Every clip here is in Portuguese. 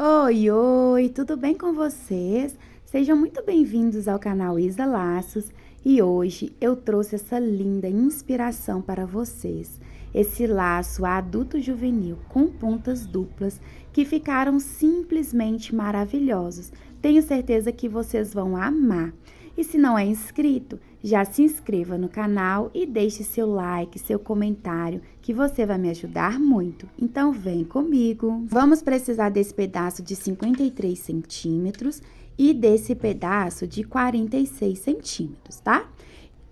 Oi, oi, tudo bem com vocês? Sejam muito bem-vindos ao canal Isa Laços e hoje eu trouxe essa linda inspiração para vocês. Esse laço adulto juvenil com pontas duplas que ficaram simplesmente maravilhosos. Tenho certeza que vocês vão amar. E se não é inscrito, já se inscreva no canal e deixe seu like, seu comentário, que você vai me ajudar muito. Então, vem comigo. Vamos precisar desse pedaço de 53 centímetros e desse pedaço de 46 centímetros, tá?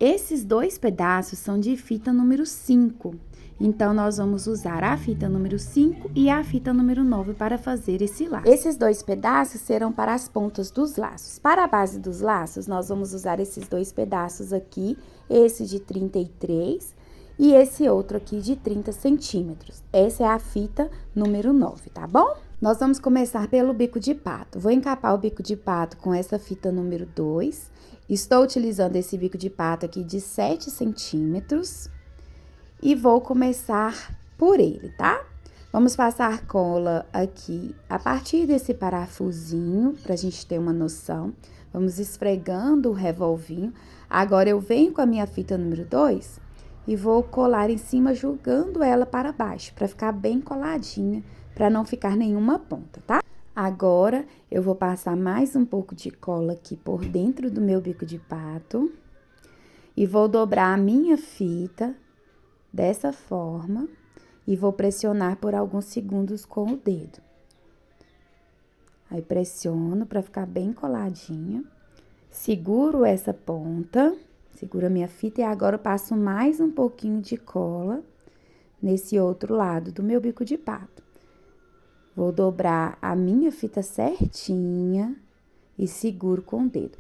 Esses dois pedaços são de fita número 5. Então, nós vamos usar a fita número 5 e a fita número 9 para fazer esse laço. Esses dois pedaços serão para as pontas dos laços. Para a base dos laços, nós vamos usar esses dois pedaços aqui, esse de 33 e esse outro aqui de 30 centímetros. Essa é a fita número 9, tá bom? Nós vamos começar pelo bico de pato. Vou encapar o bico de pato com essa fita número 2. Estou utilizando esse bico de pato aqui de 7 centímetros. E vou começar por ele, tá? Vamos passar cola aqui a partir desse parafusinho, pra gente ter uma noção. Vamos esfregando o revolvinho. Agora, eu venho com a minha fita número 2 e vou colar em cima, jogando ela para baixo, pra ficar bem coladinha, pra não ficar nenhuma ponta, tá? Agora, eu vou passar mais um pouco de cola aqui por dentro do meu bico de pato. E vou dobrar a minha fita dessa forma, e vou pressionar por alguns segundos com o dedo. Aí, pressiono para ficar bem coladinha. Seguro essa ponta, seguro a minha fita, e agora eu passo mais um pouquinho de cola nesse outro lado do meu bico de pato. Vou dobrar a minha fita certinha e seguro com o dedo.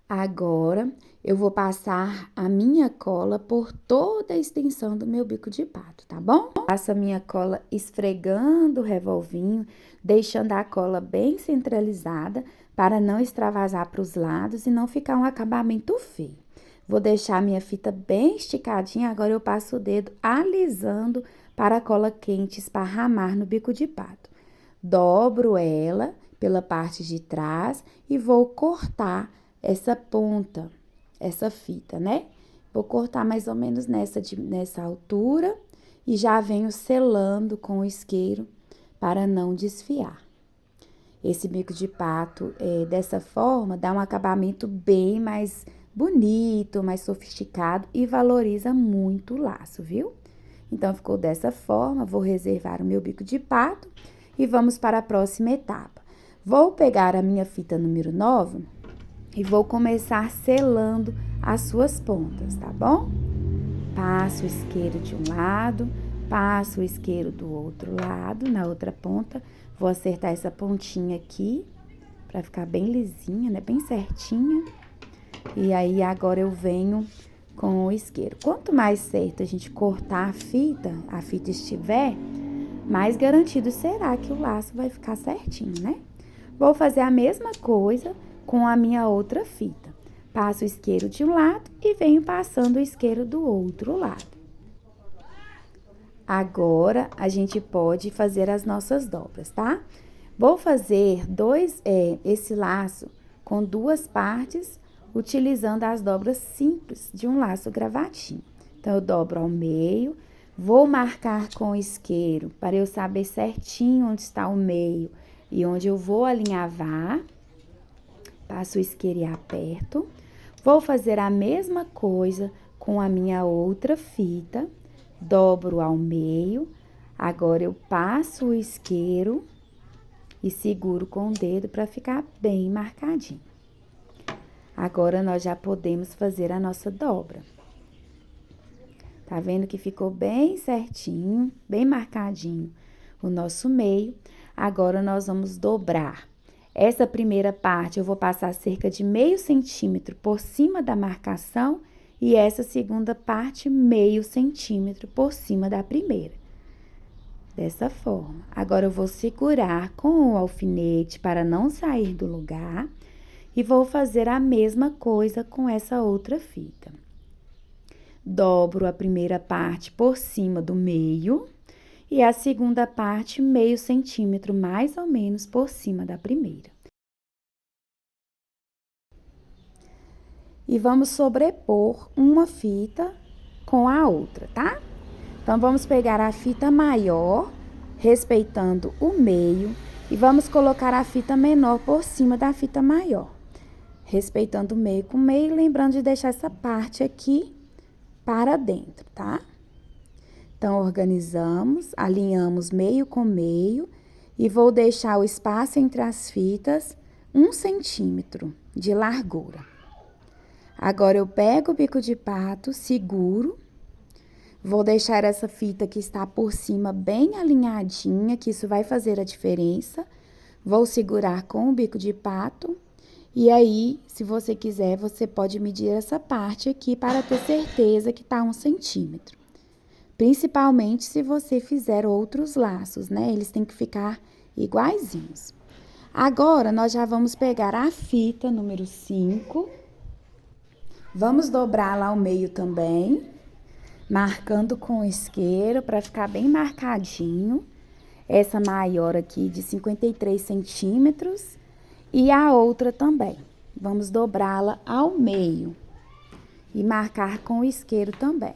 Agora, eu vou passar a minha cola por toda a extensão do meu bico de pato, tá bom? Passo a minha cola esfregando o revolvinho, deixando a cola bem centralizada para não extravasar para os lados e não ficar um acabamento feio. Vou deixar a minha fita bem esticadinha, agora eu passo o dedo alisando para a cola quente esparramar no bico de pato. Dobro ela pela parte de trás e vou cortar essa ponta, essa fita, né? Vou cortar mais ou menos nessa altura e já venho selando com o isqueiro para não desfiar. Esse bico de pato, dessa forma, dá um acabamento bem mais bonito, mais sofisticado e valoriza muito o laço, viu? Então, ficou dessa forma, vou reservar o meu bico de pato e vamos para a próxima etapa. Vou pegar a minha fita número 9 e vou começar selando as suas pontas, tá bom? Passo o isqueiro de um lado, passo o isqueiro do outro lado, na outra ponta. Vou acertar essa pontinha aqui, pra ficar bem lisinha, né? Bem certinha. E aí, agora eu venho com o isqueiro. Quanto mais certo a gente cortar a fita estiver, mais garantido será que o laço vai ficar certinho, né? Vou fazer a mesma coisa com a minha outra fita. Passo o isqueiro de um lado e venho passando o isqueiro do outro lado. Agora, a gente pode fazer as nossas dobras, tá? Vou fazer esse laço com duas partes, utilizando as dobras simples de um laço gravatinho. Então, eu dobro ao meio, vou marcar com o isqueiro para eu saber certinho onde está o meio e onde eu vou alinhavar. Passo o isqueiro e aperto. Vou fazer a mesma coisa com a minha outra fita. Dobro ao meio. Agora, eu passo o isqueiro e seguro com o dedo para ficar bem marcadinho. Agora, nós já podemos fazer a nossa dobra. Tá vendo que ficou bem certinho, bem marcadinho o nosso meio. Agora, nós vamos dobrar. Essa primeira parte, eu vou passar cerca de meio centímetro por cima da marcação e essa segunda parte, meio centímetro por cima da primeira. Dessa forma. Agora, eu vou segurar com o alfinete para não sair do lugar e vou fazer a mesma coisa com essa outra fita. Dobro a primeira parte por cima do meio e a segunda parte meio centímetro mais ou menos por cima da primeira. E vamos sobrepor uma fita com a outra, tá? Então, vamos pegar a fita maior, respeitando o meio, e vamos colocar a fita menor por cima da fita maior, respeitando o meio com o meio, lembrando de deixar essa parte aqui para dentro, tá? Então, organizamos, alinhamos meio com meio e vou deixar o espaço entre as fitas 1 centímetro de largura. Agora, eu pego o bico de pato, seguro, vou deixar essa fita que está por cima bem alinhadinha, que isso vai fazer a diferença. Vou segurar com o bico de pato e aí, se você quiser, você pode medir essa parte aqui para ter certeza que tá 1 centímetro. Principalmente se você fizer outros laços, né? Eles têm que ficar iguaizinhos. Agora, nós já vamos pegar a fita número 5. Vamos dobrá-la ao meio também, marcando com o isqueiro para ficar bem marcadinho. Essa maior aqui de 53 centímetros e a outra também. Vamos dobrá-la ao meio e marcar com o isqueiro também.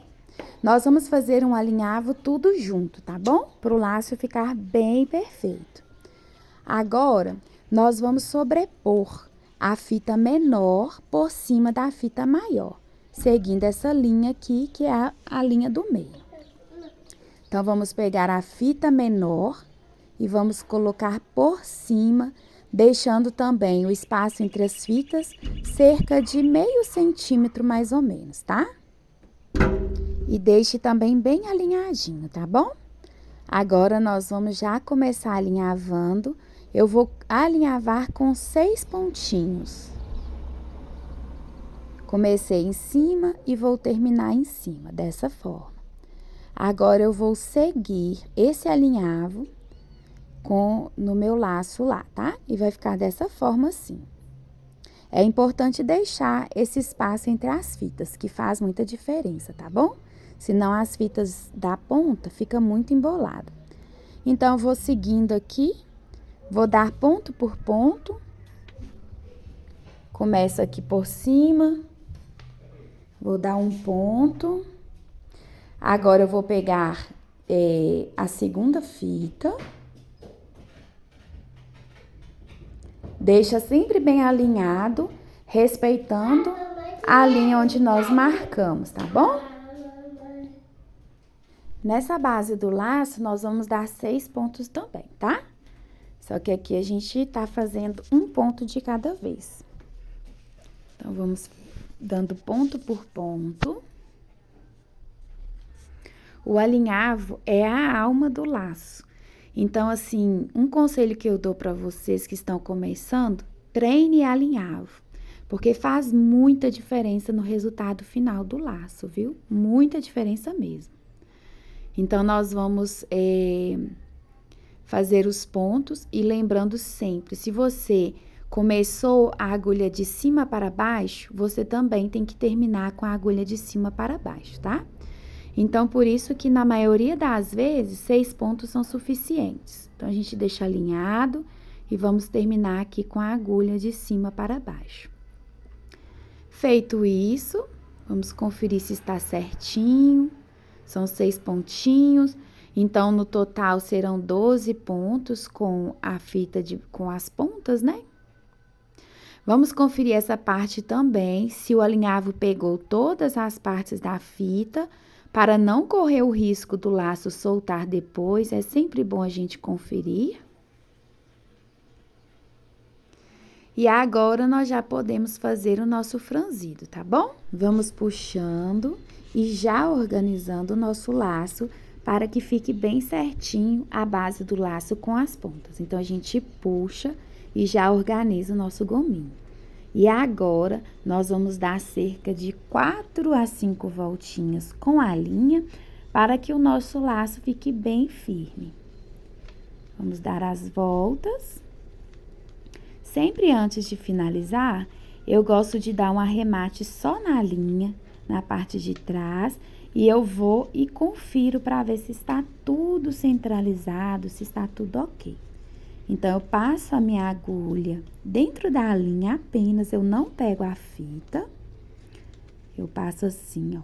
Nós vamos fazer um alinhavo tudo junto, tá bom? Para o laço ficar bem perfeito. Agora, nós vamos sobrepor a fita menor por cima da fita maior, seguindo essa linha aqui, que é a linha do meio. Então, vamos pegar a fita menor e vamos colocar por cima, deixando também o espaço entre as fitas cerca de meio centímetro mais ou menos, tá? E deixe também bem alinhadinho, tá bom? Agora, nós vamos já começar alinhavando. Eu vou alinhavar com 6 pontinhos. Comecei em cima e vou terminar em cima, dessa forma. Agora, eu vou seguir esse alinhavo no meu laço lá, tá? E vai ficar dessa forma assim. É importante deixar esse espaço entre as fitas, que faz muita diferença, tá bom? Senão as fitas da ponta fica muito embolada. Então, eu vou seguindo aqui. Vou dar ponto por ponto. Começo aqui por cima. Vou dar um ponto. Agora, eu vou pegar a segunda fita. Deixa sempre bem alinhado, respeitando a linha onde nós marcamos, tá bom? Nessa base do laço, nós vamos dar 6 pontos também, tá? Só que aqui a gente tá fazendo um ponto de cada vez. Então, vamos dando ponto por ponto. O alinhavo é a alma do laço. Então, assim, um conselho que eu dou para vocês que estão começando, treine alinhavo. Porque faz muita diferença no resultado final do laço, viu? Muita diferença mesmo. Então, nós vamos fazer os pontos e lembrando sempre, se você começou a agulha de cima para baixo, você também tem que terminar com a agulha de cima para baixo, tá? Então, por isso que na maioria das vezes, 6 pontos são suficientes. Então, a gente deixa alinhado e vamos terminar aqui com a agulha de cima para baixo. Feito isso, vamos conferir se está certinho. São 6 pontinhos. Então, no total, serão 12 pontos com a fita com as pontas, né? Vamos conferir essa parte também, se o alinhavo pegou todas as partes da fita, para não correr o risco do laço soltar depois, é sempre bom a gente conferir. E agora, nós já podemos fazer o nosso franzido, tá bom? Vamos puxando e já organizando o nosso laço para que fique bem certinho a base do laço com as pontas. Então, a gente puxa e já organiza o nosso gominho. E agora, nós vamos dar cerca de 4 a 5 voltinhas com a linha para que o nosso laço fique bem firme. Vamos dar as voltas. Sempre antes de finalizar, eu gosto de dar um arremate só na linha, na parte de trás, E eu vou e confiro para ver se está tudo centralizado, se está tudo ok. Então, eu passo a minha agulha dentro da linha apenas, eu não pego a fita. Eu passo assim, ó.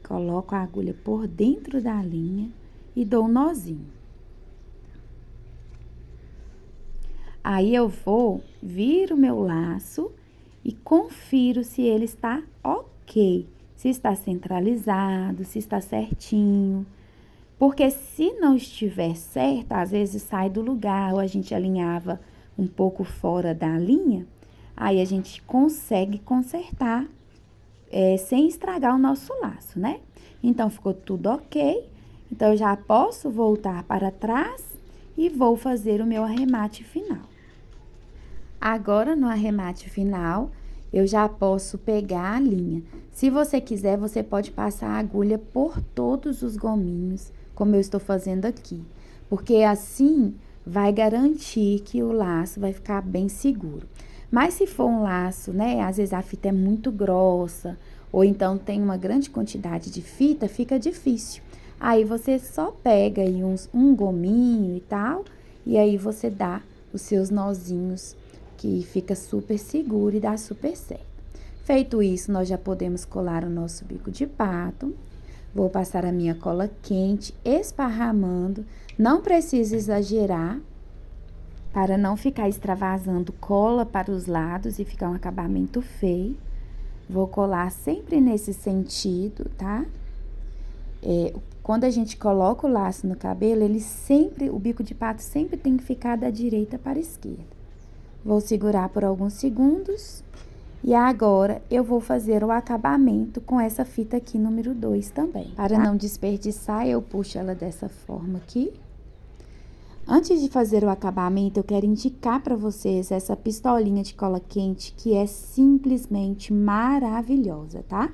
Coloco a agulha por dentro da linha e dou um nozinho. Aí, eu vou, viro o meu laço e confiro se ele está ok. Se está centralizado, se está certinho. Porque se não estiver certo, às vezes sai do lugar, ou a gente alinhava um pouco fora da linha, aí a gente consegue consertar sem estragar o nosso laço, né? Então, ficou tudo ok. Então, eu já posso voltar para trás e vou fazer o meu arremate final. Agora, no arremate final, eu já posso pegar a linha. Se você quiser, você pode passar a agulha por todos os gominhos, como eu estou fazendo aqui. Porque assim, vai garantir que o laço vai ficar bem seguro. Mas se for um laço, né, às vezes a fita é muito grossa, ou então tem uma grande quantidade de fita, fica difícil. Aí, você só pega aí um gominho e tal, e aí você dá os seus nozinhos, que fica super seguro e dá super certo. Feito isso, nós já podemos colar o nosso bico de pato. Vou passar a minha cola quente, esparramando. Não precisa exagerar, para não ficar extravasando cola para os lados e ficar um acabamento feio. Vou colar sempre nesse sentido, tá? Quando a gente coloca o laço no cabelo, o bico de pato sempre tem que ficar da direita para a esquerda. Vou segurar por alguns segundos. E agora, eu vou fazer o acabamento com essa fita aqui, número 2 também. Para não desperdiçar, eu puxo ela dessa forma aqui. Antes de fazer o acabamento, eu quero indicar para vocês essa pistolinha de cola quente, que é simplesmente maravilhosa, tá?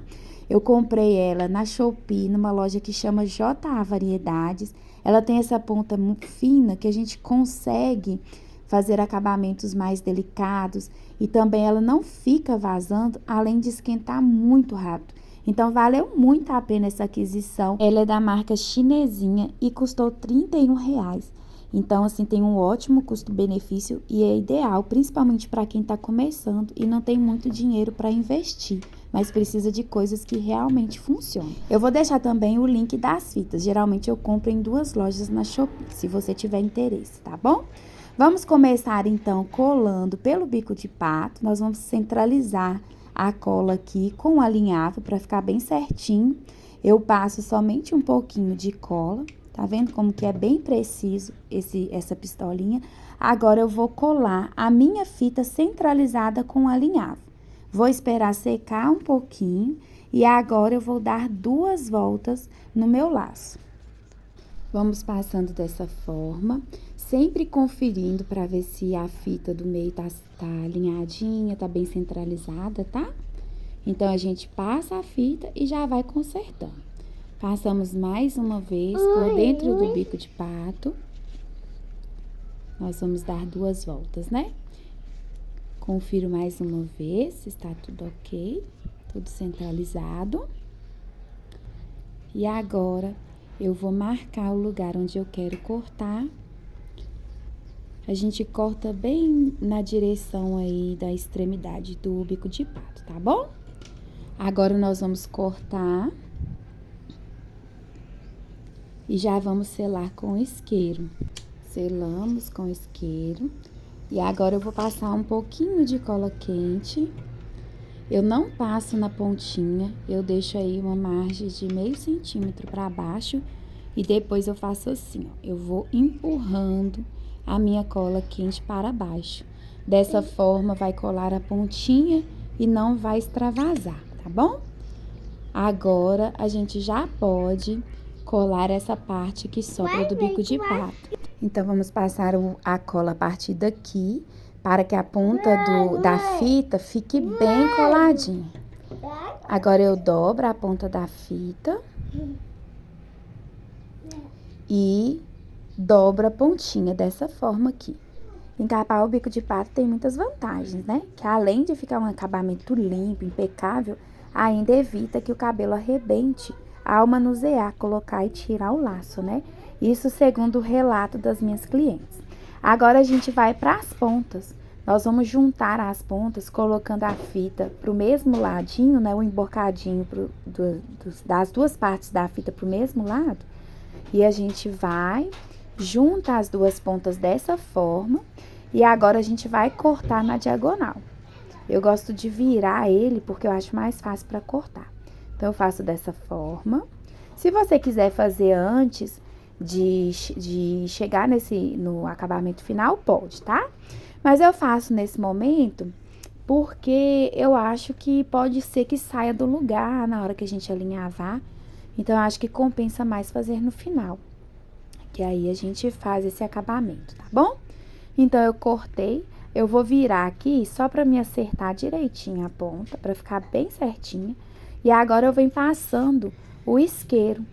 Eu comprei ela na Shopee, numa loja que chama JA Variedades. Ela tem essa ponta muito fina, que a gente consegue fazer acabamentos mais delicados, e também ela não fica vazando, além de esquentar muito rápido. Então, valeu muito a pena essa aquisição. Ela é da marca Chinesinha e custou R$31. Então, assim, tem um ótimo custo-benefício e é ideal, principalmente para quem está começando e não tem muito dinheiro para investir, mas precisa de coisas que realmente funcionam. Eu vou deixar também o link das fitas. Geralmente, eu compro em 2 lojas na Shopee, se você tiver interesse, tá bom? Vamos começar, então, colando pelo bico de pato. Nós vamos centralizar a cola aqui com o alinhavo para ficar bem certinho. Eu passo somente um pouquinho de cola, tá vendo como que é bem preciso essa pistolinha? Agora, eu vou colar a minha fita centralizada com o alinhavo. Vou esperar secar um pouquinho e agora eu vou dar 2 voltas no meu laço. Vamos passando dessa forma, sempre conferindo para ver se a fita do meio tá alinhadinha, tá bem centralizada, tá? Então, a gente passa a fita e já vai consertando. Passamos mais uma vez por dentro do bico de pato. Nós vamos dar 2 voltas, né? Confiro mais uma vez se está tudo ok, tudo centralizado. E agora, eu vou marcar o lugar onde eu quero cortar. A gente corta bem na direção aí da extremidade do bico de pato, tá bom? Agora, nós vamos cortar. E já vamos selar com isqueiro. Selamos com isqueiro. E agora, eu vou passar um pouquinho de cola quente. Eu não passo na pontinha, eu deixo aí uma margem de meio centímetro para baixo e depois eu faço assim, ó. Eu vou empurrando a minha cola quente para baixo. Dessa forma, vai colar a pontinha e não vai extravasar, tá bom? Agora, a gente já pode colar essa parte que sobra do bico de pato. Então, vamos passar a cola a partir daqui, para que a ponta da fita fique bem coladinha. Agora, eu dobro a ponta da fita e dobro a pontinha dessa forma aqui. Encapar o bico de pato tem muitas vantagens, né? Que além de ficar um acabamento limpo, impecável, ainda evita que o cabelo arrebente ao manusear, colocar e tirar o laço, né? Isso segundo o relato das minhas clientes. Agora a gente vai para as pontas. Nós vamos juntar as pontas colocando a fita pro mesmo ladinho, né? O emborcadinho das duas partes da fita pro mesmo lado. E a gente vai, junta as duas pontas dessa forma. E agora a gente vai cortar na diagonal. Eu gosto de virar ele porque eu acho mais fácil para cortar. Então, eu faço dessa forma. Se você quiser fazer antes de chegar no acabamento final, pode, tá? Mas eu faço nesse momento porque eu acho que pode ser que saia do lugar na hora que a gente alinhavar. Então, eu acho que compensa mais fazer no final. Que aí a gente faz esse acabamento, tá bom? Então, eu cortei. Eu vou virar aqui só pra me acertar direitinho a ponta, pra ficar bem certinha. E agora eu venho passando o isqueiro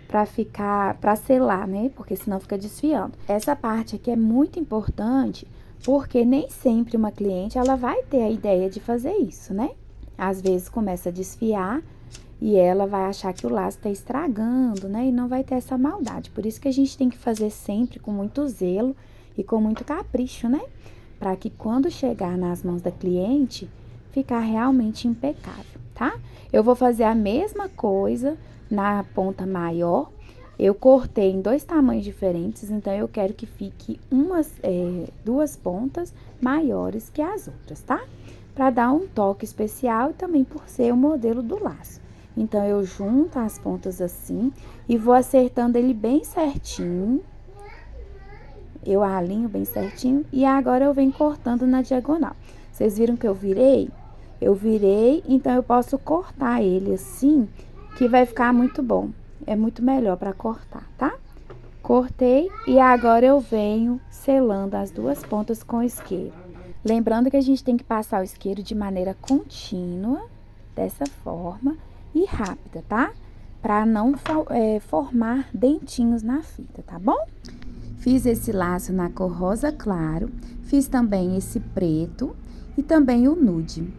pra selar, né? Porque senão fica desfiando. Essa parte aqui é muito importante, porque nem sempre uma cliente, ela vai ter a ideia de fazer isso, né? Às vezes começa a desfiar e ela vai achar que o laço tá estragando, né? E não vai ter essa maldade. Por isso que a gente tem que fazer sempre com muito zelo e com muito capricho, né? Para que quando chegar nas mãos da cliente, ficar realmente impecável, tá? Eu vou fazer a mesma coisa na ponta maior. Eu cortei em 2 tamanhos diferentes, então eu quero que fique duas pontas maiores que as outras, tá? Para dar um toque especial e também por ser o modelo do laço. Então, eu junto as pontas assim e vou acertando ele bem certinho. Eu alinho bem certinho e agora eu venho cortando na diagonal. Vocês viram que eu virei? Eu virei, então eu posso cortar ele assim, que vai ficar muito bom. É muito melhor para cortar, tá? Cortei e agora eu venho selando as duas pontas com isqueiro. Lembrando que a gente tem que passar o isqueiro de maneira contínua, dessa forma, e rápida, tá? Para não formar dentinhos na fita, tá bom? Fiz esse laço na cor rosa claro, fiz também esse preto e também o nude.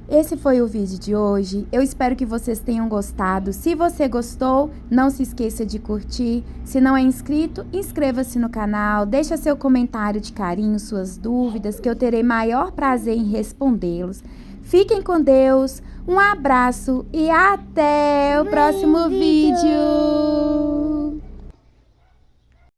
Esse foi o vídeo de hoje, eu espero que vocês tenham gostado. Se você gostou, não se esqueça de curtir. Se não é inscrito, inscreva-se no canal, deixa seu comentário de carinho, suas dúvidas, que eu terei maior prazer em respondê-los. Fiquem com Deus, um abraço e até o próximo vídeo!